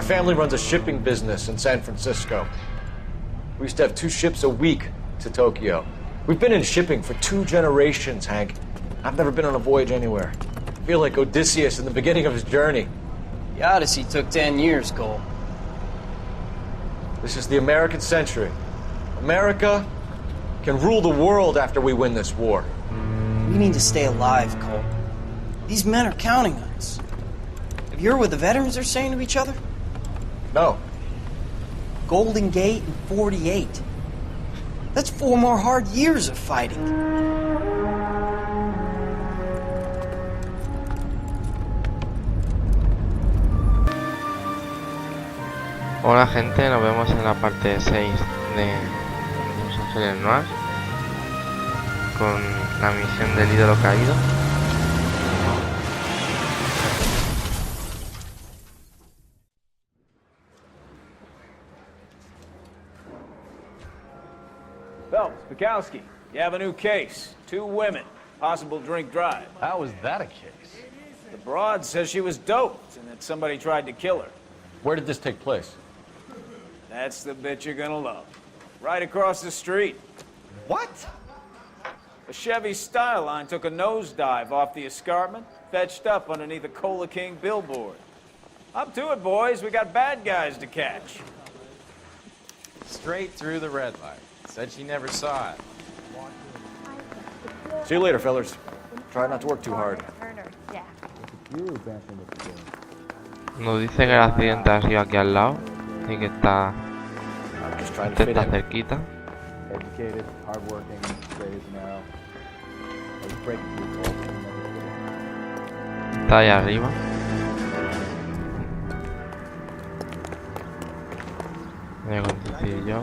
family runs a shipping business in San Francisco. We used to have 2 ships a week to Tokyo. We've been in shipping for 2 generations, Hank. I've never been on a voyage anywhere. I feel like Odysseus in the beginning of his journey. The Odyssey took 10 years, Cole. This is the American century. America can rule the world after we win this war. We need to stay alive, Cole. These men are counting on us. Have you heard what the veterans are saying to each other? No. Golden Gate in 48. That's 4 more hard years of fighting. Hola gente, nos vemos en la parte 6 de L.A NOIRE con la misión del ídolo caído. Phelps, Bukowski, you have a new case. 2 women, possible drink drive. How was that a case? The broad says she was doped and that somebody tried to kill her. Where did this take place? That's the bit you're gonna love. Right across the street. What? A Chevy Styline took a nosedive off the escarpment, fetched up underneath a Cola King billboard. Up to it, boys. We got bad guys to catch. Straight through the red light. Said she never saw it. See you later, fellas. Try not to work too hard. Nos dice que el accidente ha sido aquí al lado y que está cerquita. Educated, hardworking, straight as an arrow. Está ahí arriba. Voy a conducir yo.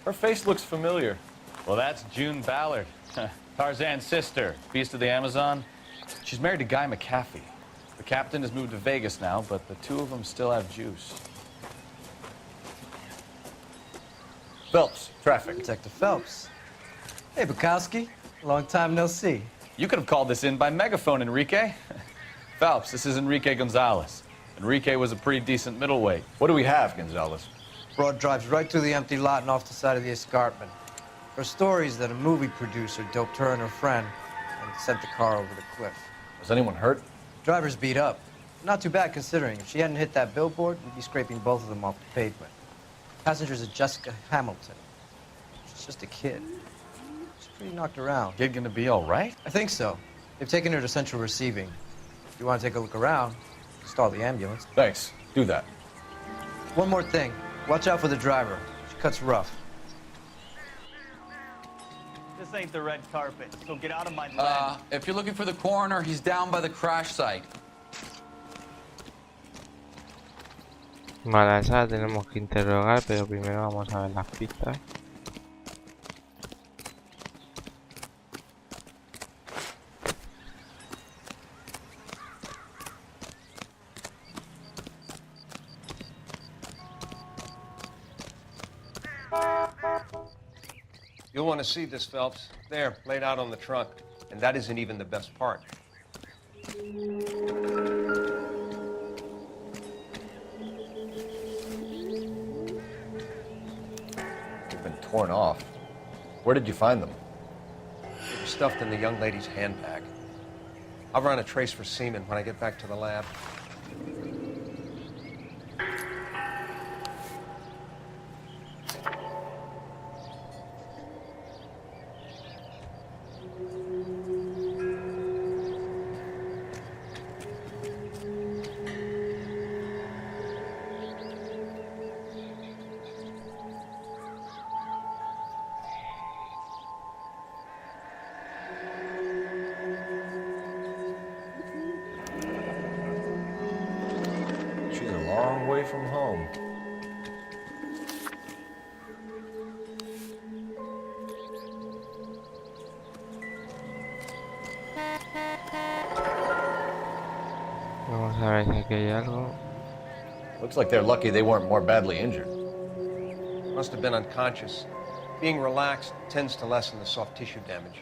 Her face looks familiar. Well, that's June Ballard, Tarzan's sister, Beast of the Amazon. She's married to Guy McAfee. The captain has moved to Vegas now, but the 2 of them still have juice. Phelps, traffic. Detective Phelps. Hey, Bukowski. Long time no see. You could have called this in by megaphone, Enrique. Phelps, this is Enrique Gonzalez. Enrique was a pretty decent middleweight. What do we have, Gonzalez? Broad drives right through the empty lot and off the side of the escarpment. Her story is that a movie producer doped her and her friend and sent the car over the cliff. Was anyone hurt? Driver's beat up. Not too bad considering. If she hadn't hit that billboard, we'd be scraping both of them off the pavement. Passenger's a Jessica Hamilton. She's just a kid. She's pretty knocked around. Kid gonna be all right? I think so. They've taken her to central receiving. If you want to take a look around, stall the ambulance. Thanks. Do that. One more thing. Watch out for the driver. She cuts rough. This ain't the red carpet, so get out of my lane. If you're looking for the coroner, he's down by the crash site. Vale, esa la tenemos que interrogar, pero primero vamos a ver las pistas. You'll want to see this, Phelps. There, laid out on the trunk. And that isn't even the best part. They've been torn off. Where did you find them? They were stuffed in the young lady's handbag. I'll run a trace for semen when I get back to the lab. long way from home. Vamos a ver si aquí hay algo. Looks like they're lucky they weren't more badly injured. Must have been unconscious. Being relaxed tends to lessen the soft tissue damage.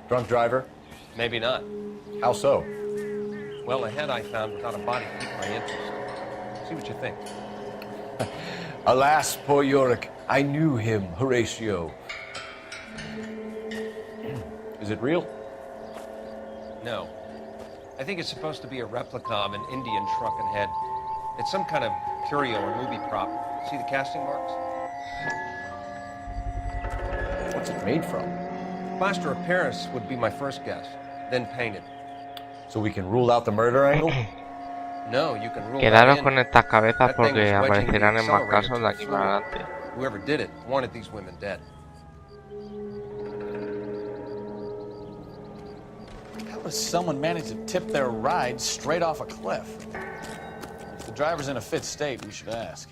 Drunk driver? Maybe not. How so? Well, the head I found without a body piqued my interest. See what you think. Alas, poor Yorick. I knew him, Horatio. Is it real? No. I think it's supposed to be a replica of an Indian shrunken head. It's some kind of curio or movie prop. See the casting marks? What's it made from? Plaster of Paris would be my first guess, then painted. So we can rule out the murder angle? No, you can rule Quedaros that in. con estas cabezas That thing porque was wedging the aparecerán en más accelerator casos to de the aquí para floor. adelante. Whoever did it wanted these women dead. How does someone manage to tip their ride straight off a cliff? If the driver's in a fit state, we should ask.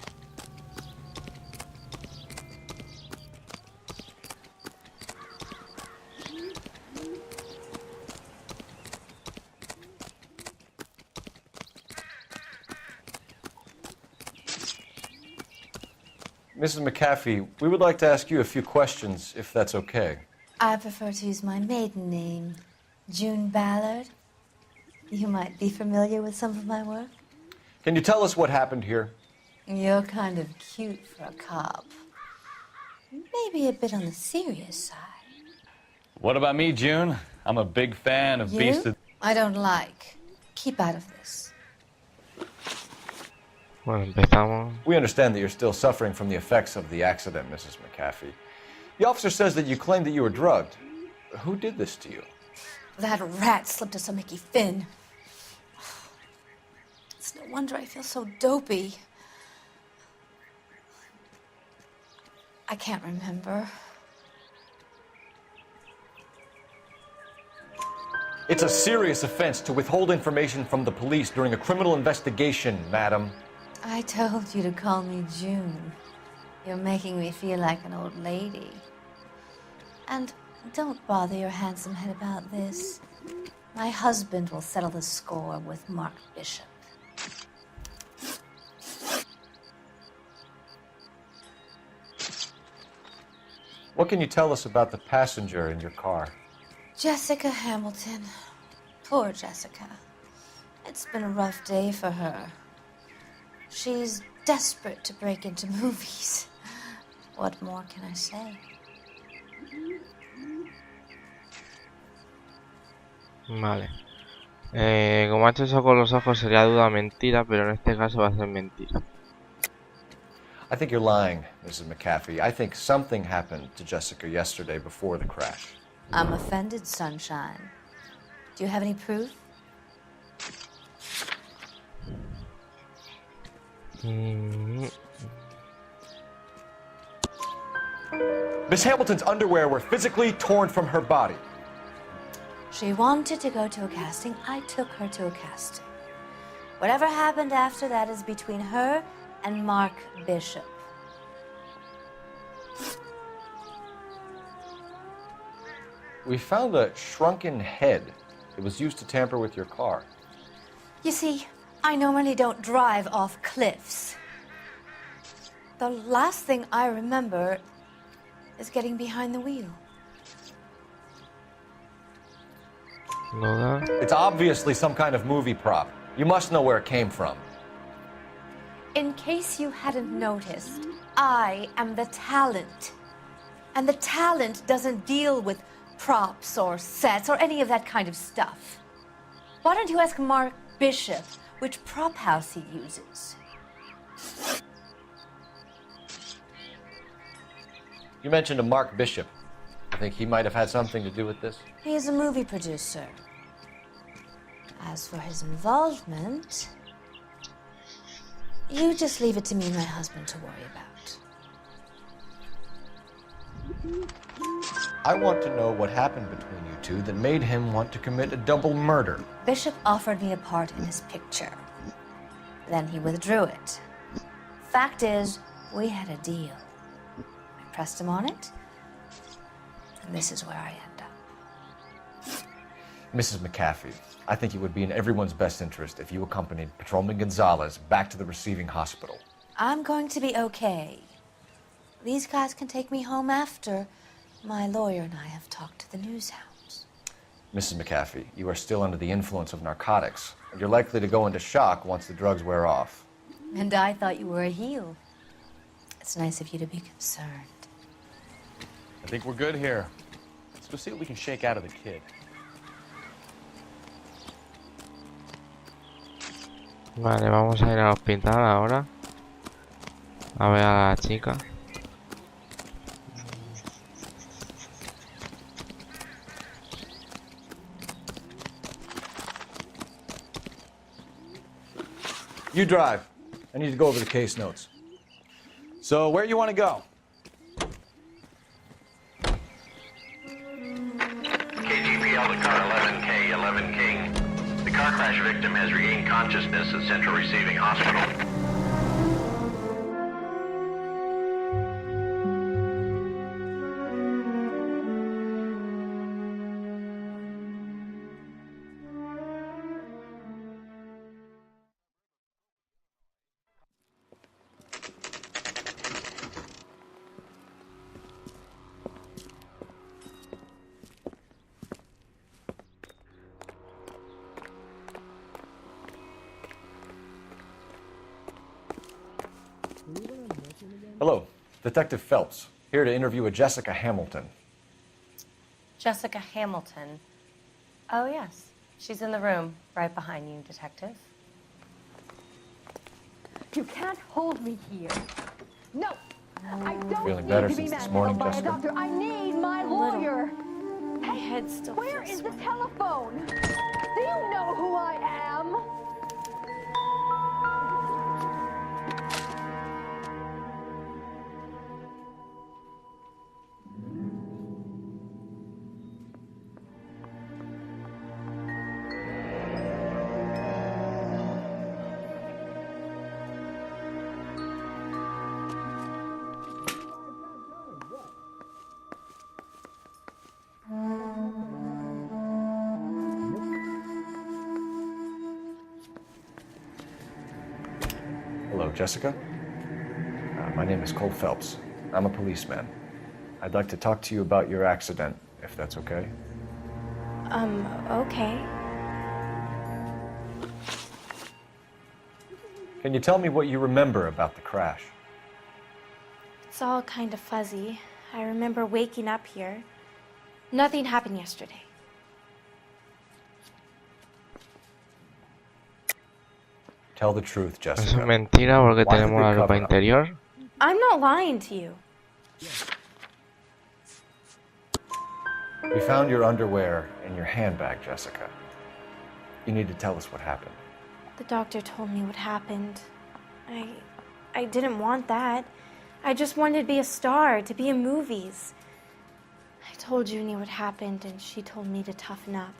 Mrs. McAfee, we would like to ask you a few questions, if that's okay. I prefer to use my maiden name, June Ballard. You might be familiar with some of my work. Can you tell us what happened here? You're kind of cute for a cop. Maybe a bit on the serious side. What about me, June? I'm a big fan of Beast of... I don't like. Keep out of this. Bueno, empezamos. We understand that you're still suffering from the effects of the accident, Mrs. McAfee. The officer says that you claimed that you were drugged. Who did this to you? That rat slipped us a Mickey Finn. It's no wonder I feel so dopey. I can't remember. It's a serious offense to withhold information from the police during a criminal investigation, madam. I told you to call me June. You're making me feel like an old lady. And don't bother your handsome head about this. My husband will settle the score with Mark Bishop. What can you tell us about the passenger in your car? Jessica Hamilton. Poor Jessica. It's been a rough day for her. She's desperate to break into movies. What more can I say? Vale. Como ha hecho eso con los ojos sería duda mentira, pero en este caso va a ser mentira. I think you're lying, Mrs. McAfee. I think something happened to Jessica yesterday before the crash. I'm offended, Sunshine. Do you have any proof? Miss Hamilton's underwear were physically torn from her body. She wanted to go to a casting. I took her to a casting. Whatever happened after that is between her and Mark Bishop. We found a shrunken head. It was used to tamper with your car. You see, I normally don't drive off cliffs. The last thing I remember is getting behind the wheel. No da. It's obviously some kind of movie prop. You must know where it came from. In case you hadn't noticed, I am the talent. And the talent doesn't deal with props or sets or any of that kind of stuff. Why don't you ask Mark Bishop which prop house he uses? You mentioned a Mark Bishop. I think he might have had something to do with this. He is a movie producer. As for his involvement, you just leave it to me and my husband to worry about. I want to know what happened between you two that made him want to commit a double murder. Bishop offered me a part in his picture. Then he withdrew it. Fact is, we had a deal. I pressed him on it, and this is where I end up. Mrs. McAfee, I think it would be in everyone's best interest if you accompanied Patrolman Gonzalez back to the receiving hospital. I'm going to be okay. These guys can take me home after my lawyer and I have talked to the news hounds. Mrs. McAfee, you are still under the influence of narcotics, and you're likely to go into shock once the drugs wear off. And I thought you were a heel. It's nice of you to be concerned. I think we're good here. Let's go see what we can shake out of the kid. Vale, vamos a ir al hospital ahora. A ver a la chica. You drive. I need to go over the case notes. So, where you want to go? KGPL to car 11K, 11 King. The car crash victim has regained consciousness at Central Receiving Hospital. Hello, Detective Phelps, here to interview a Jessica Hamilton. Jessica Hamilton. Oh, yes. She's in the room, right behind you, Detective. You can't hold me here. No, I don't Feeling need better to be since this morning, manhandled by a Jessica? doctor. I need my lawyer. My head still Where feels is the sweaty. telephone? Do you know who I am? Hello, Jessica. My name is Cole Phelps. I'm a policeman. I'd like to talk to you about your accident, if that's okay. Okay. Can you tell me what you remember about the crash? It's all kind of fuzzy. I remember waking up here. Nothing happened yesterday. Tell the truth, Eso Jessica. es mentira porque Why did tenemos they la ropa cover up? interior. I'm not lying to you. We found your underwear in your handbag, Jessica. You need to tell us what happened. The doctor told me what happened. I didn't want that. I just wanted to be a star, to be in movies. I told Junie what happened, and she told me to toughen up.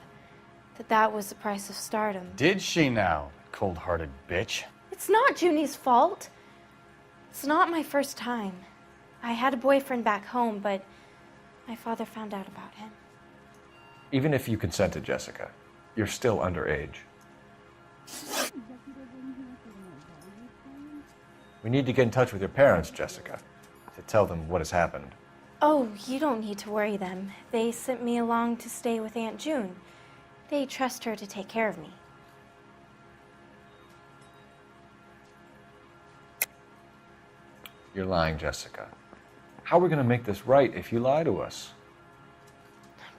That was the price of stardom. Did she now, cold-hearted bitch? It's not Junie's fault. It's not my first time. I had a boyfriend back home, but my father found out about him. Even if you consented, Jessica, you're still underage. We need to get in touch with your parents, Jessica, to tell them what has happened. Oh, you don't need to worry them. They sent me along to stay with Aunt June. They trust her to take care of me. You're lying, Jessica. How are we going to make this right if you lie to us?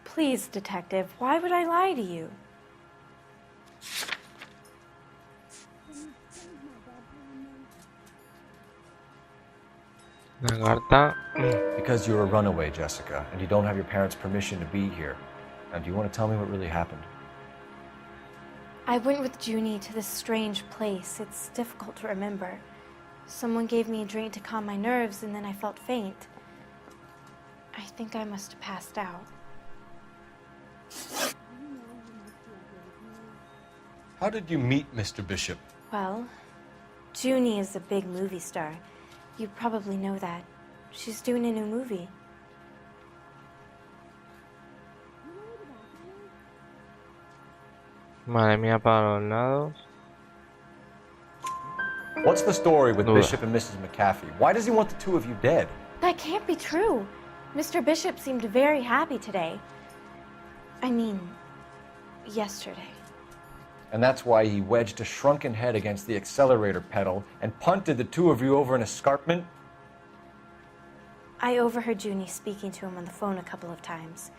Please, Detective, why would I lie to you? La carta. Because you're a runaway, Jessica, and you don't have your parents' permission to be here. Now, do you want to tell me what really happened? I went with Junie to this strange place. It's difficult to remember. Someone gave me a drink to calm my nerves, and then I felt faint. I think I must have passed out. How did you meet Mr. Bishop? Well, Junie is a big movie star. You probably know that. She's doing a new movie. Madre mía, para los lados. What's the story with Bishop and Mrs. McAfee? Why does he want the two of you dead? That can't be true. Mr. Bishop seemed very happy today. I mean, yesterday. And that's why he wedged a shrunken head against the accelerator pedal and punted the two of you over an escarpment? I overheard Junie speaking to him on the phone a couple of times.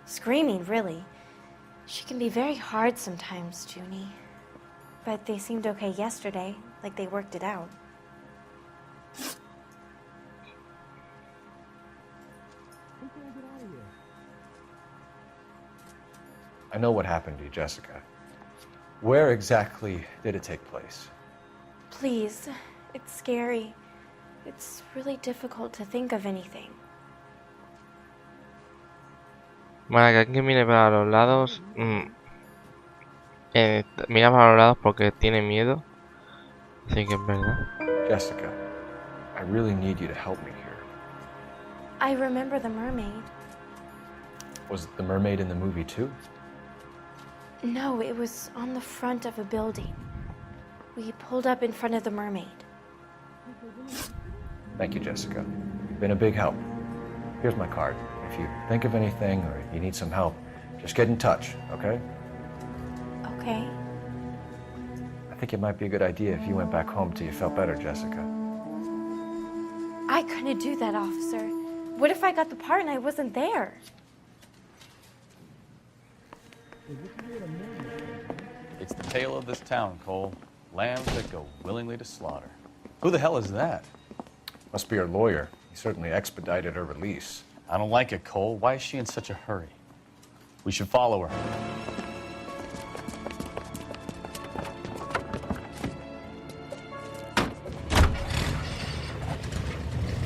Screaming, really. She can be very hard sometimes, Junie. But they seemed okay yesterday, like they worked it out. I know what happened to you, Jessica. Where exactly did it take place? Please, it's scary. It's really difficult to think of anything. Bueno, que aquí mire para los lados. Mira para los lados porque tiene miedo. Así que es verdad. Jessica, I really need you to help me here. I remember the mermaid. Was the mermaid in the movie too? No, it was on the front of a building. We pulled up in front of the mermaid. Thank you, Jessica. You've been a big help. Here's my card. If you think of anything or you need some help, just get in touch, okay? Okay. I think it might be a good idea if you went back home till you felt better, Jessica. I couldn't do that, officer. What if I got the part and I wasn't there? It's the tale of this town, Cole. Lambs that go willingly to slaughter. Who the hell is that? Must be her lawyer. He certainly expedited her release. I don't like it, Cole. Why is she in such a hurry? We should follow her.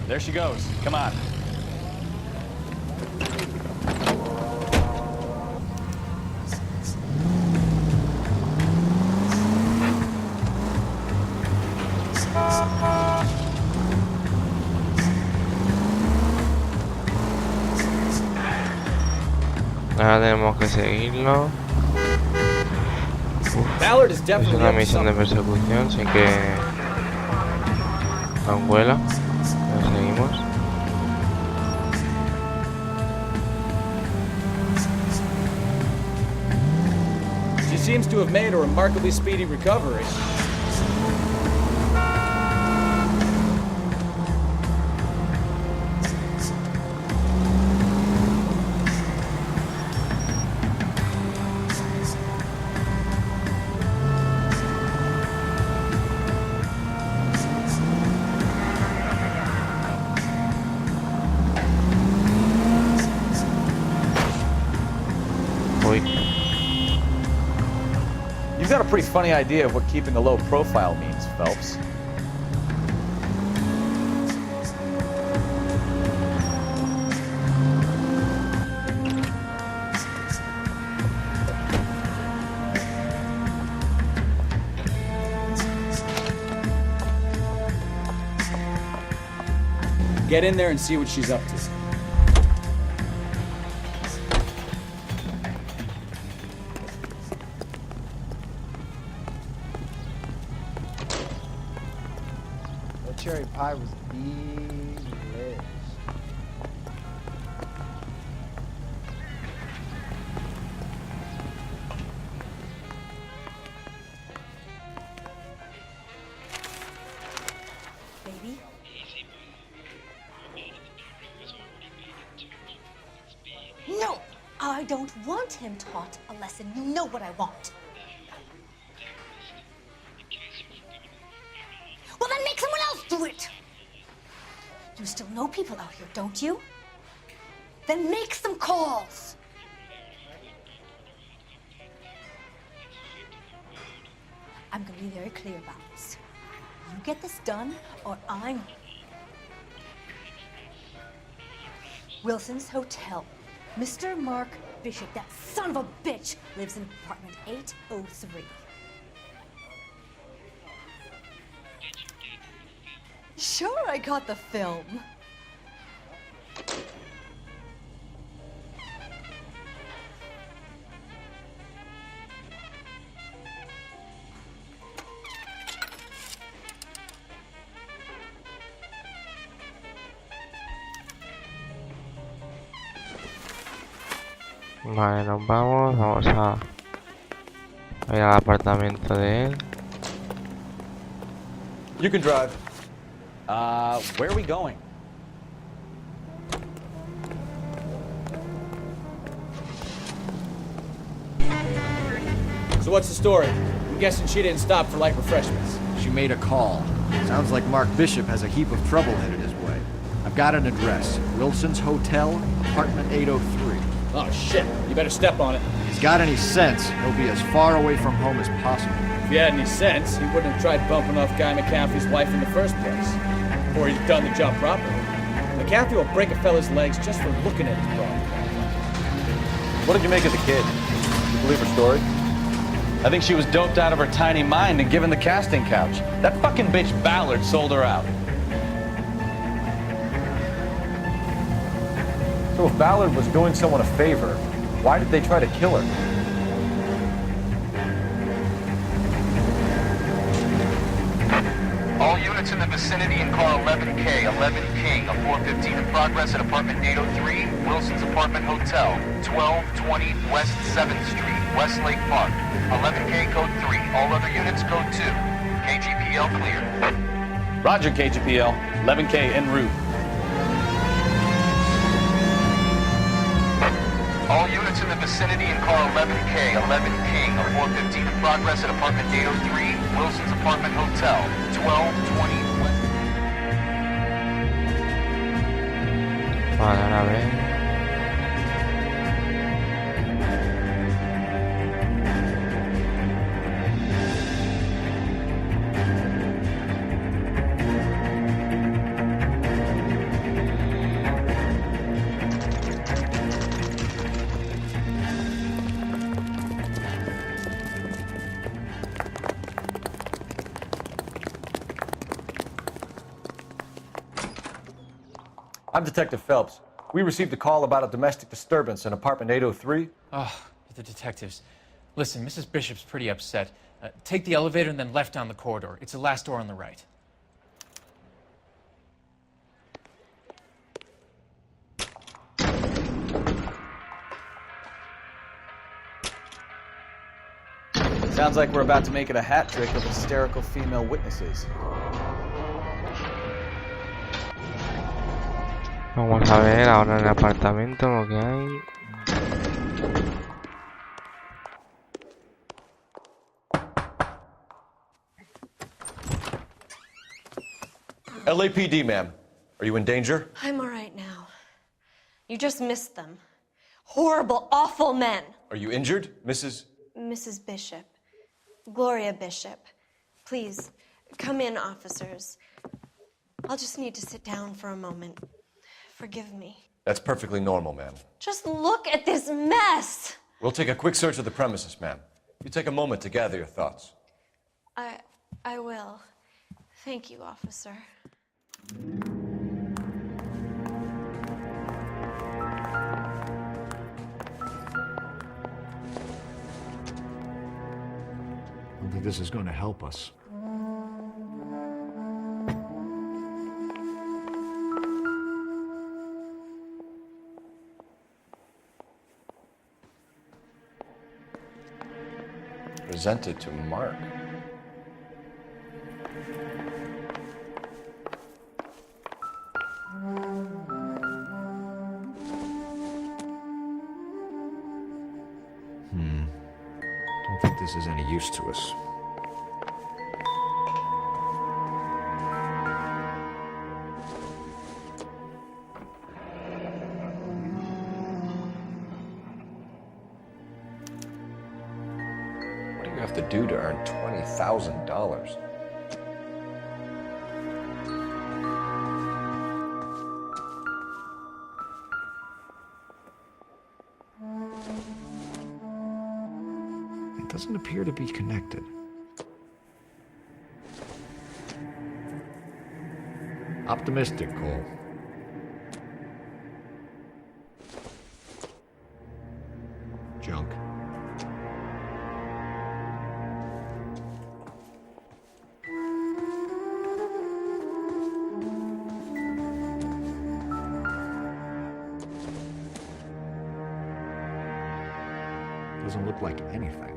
There she goes. Come on. Ahora tenemos que seguirlo. Es una misión de persecución, sin que vuela. La seguimos. She seems to have made a remarkably speedy recovery. You've got a pretty funny idea of what keeping a low profile means, Phelps. Get in there and see what she's up to. That cherry pie was delish. Baby? I don't want him taught a lesson. You know what I want. Well, then make someone else do it. You still know people out here, don't you? Then make some calls. I'm going to be very clear about this. You get this done, or I'm... Wilson's Hotel. Mr. Mark Bishop, that son of a bitch, lives in apartment 803. Sure, I got the film. Vale, nos vamos a ir al apartamento de él. You can drive. Where are we going? So what's the story? I'm guessing she didn't stop for light refreshments. She made a call. Sounds like Mark Bishop has a heap of trouble headed his way. I've got an address. Wilson's Hotel, apartment 803. Oh, shit. You better step on it. If he's got any sense, he'll be as far away from home as possible. If he had any sense, he wouldn't have tried bumping off Guy McCaffrey's wife in the first place. Or he'd done the job properly. McCaffrey will break a fella's legs just for looking at his broad. What did you make of the kid? You believe her story? I think she was doped out of her tiny mind and given the casting couch. That fucking bitch Ballard sold her out. So if Ballard was doing someone a favor, why did they try to kill her? All units in the vicinity in car 11K, 11 King, a 415 in progress at apartment 803, Wilson's Apartment Hotel, 1220 West 7th Street, Westlake Park. 11K code 3, all other units code 2. KGPL clear. Roger, KGPL. 11K en route. All units in the vicinity in car 11K, 11 King, a 415 in progress at apartment 803, Wilson's Apartment Hotel, 1220 West. Vale, ahora a ver. I'm Detective Phelps. We received a call about a domestic disturbance in apartment 803. Oh, the detectives. Listen, Mrs. Bishop's pretty upset. Take the elevator and then left down the corridor. It's the last door on the right. Sounds like we're about to make it a hat trick of hysterical female witnesses. Vamos a ver ahora en el apartamento lo que hay. LAPD, ma'am. Are you in danger? I'm all right now. You just missed them. Horrible, awful men. Are you injured, Mrs.? Mrs. Bishop. Gloria Bishop. Please, come in, officers. I'll just need to sit down for a moment. Forgive me. That's perfectly normal, ma'am. Just look at this mess! We'll take a quick search of the premises, ma'am. You take a moment to gather your thoughts. I will. Thank you, officer. I don't think this is going to help us. Presented to Mark. this is any use to us. What do you have to do to earn $20,000? It doesn't appear to be connected. Optimistic, Cole. Junk. Doesn't look like anything.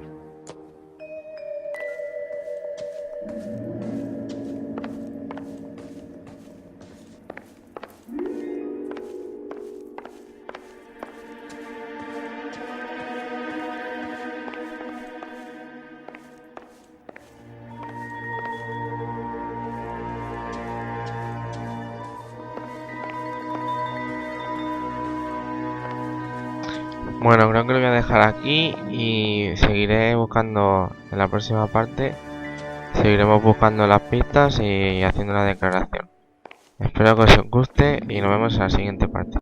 Bueno, creo que lo voy a dejar aquí y seguiré buscando en la próxima parte. Seguiremos buscando las pistas y haciendo la declaración. Espero que os guste y nos vemos en la siguiente parte.